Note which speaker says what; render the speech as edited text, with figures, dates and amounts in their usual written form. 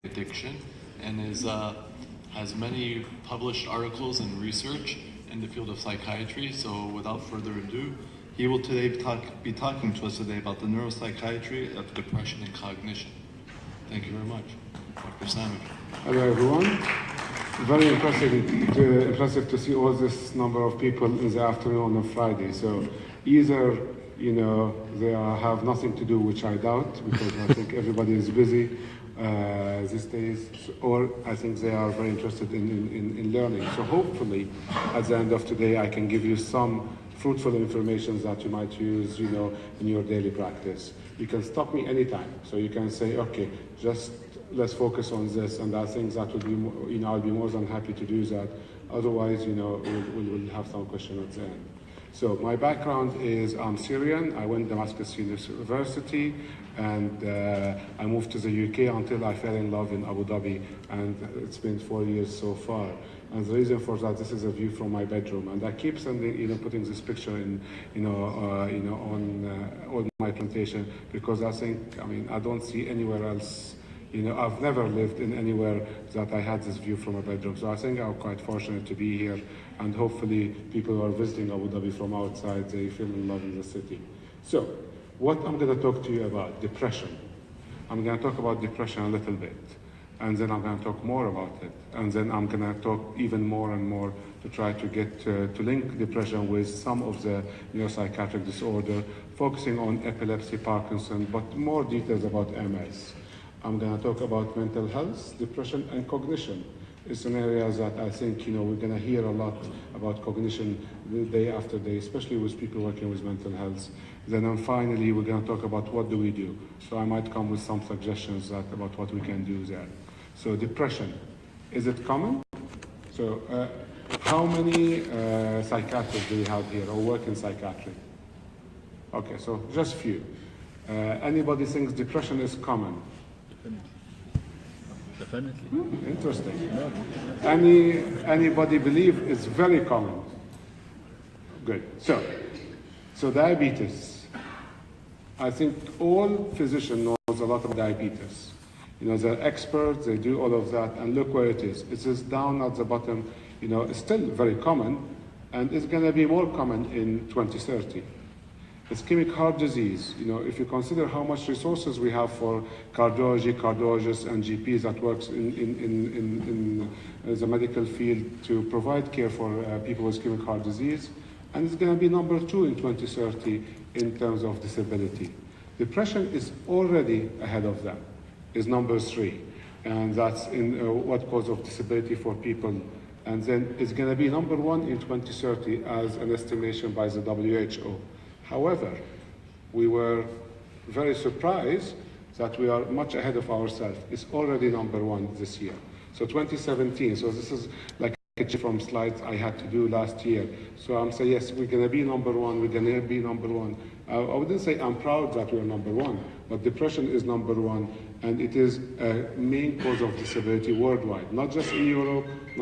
Speaker 1: addiction and has many published articles and research in the field of psychiatry. So without further ado, he will today be talking to us today about the neuropsychiatry of depression and cognition. Thank you very much, Dr. Samer.
Speaker 2: Hello everyone. Very impressive to see all this number of people in the afternoon on a Friday. So either they have nothing to do, which I doubt, because I think everybody is busy these days, or I think they are very interested in learning. So hopefully at the end of today I can give you some fruitful information that you might use in your daily practice. You can stop me anytime, so you can say, okay, just let's focus on this, and I think that will be I'll be more than happy to do that. Otherwise, we'll have some question at the end. So my background is I'm Syrian. I went to Damascus University, and I moved to the UK until I fell in love in Abu Dhabi, and it's been 4 years so far. And the reason for that, this is a view from my bedroom, and I keep sending, putting this picture in, on all my plantation, because I think, I don't see anywhere else. I've never lived in anywhere that I had this view from a bedroom. So I think I'm quite fortunate to be here, and hopefully people who are visiting Abu Dhabi from outside, they feel in love in the city. So what I'm going to talk to you about, depression. I'm going to talk about depression a little bit, and then I'm going to talk more about it, and then I'm going to talk even more and more to try to get to link depression with some of the neuropsychiatric disorder, focusing on epilepsy, Parkinson, but more details about MS. I'm going to talk about mental health, depression, and cognition. It's an area that I think, we're going to hear a lot about cognition day after day, especially with people working with mental health. Then finally, we're going to talk about what do we do. So I might come with some suggestions about what we can do there. So depression, is it common? So how many psychiatrists do we have here or work in psychiatry? Okay, so just few. Anybody thinks depression is common?
Speaker 3: Definitely.
Speaker 2: Interesting. Anybody believe it's very common? Good. So diabetes. I think all physicians knows a lot about diabetes. They're experts, they do all of that, and look where it is. It is down at the bottom. It's still very common, and it's going to be more common in 2030. Ischemic heart disease, if you consider how much resources we have for cardiology, cardiologists, and GPs that works in the medical field to provide care for people with ischemic heart disease, and it's going to be number 2 in 2030 in terms of disability. Depression is already ahead of them, is number 3, and that's in what cause of disability for people. And then it's going to be number 1 in 2030 as an estimation by the WHO. However, we were very surprised that we are much ahead of ourselves. It's already number 1 this year. So 2017, so this is like from slides I had to do last year. So I'm saying, yes, we're going to be number 1, we're going to be number 1. I wouldn't say I'm proud that we're number 1, but depression is number 1, and it is a main cause of disability worldwide, not just in Europe,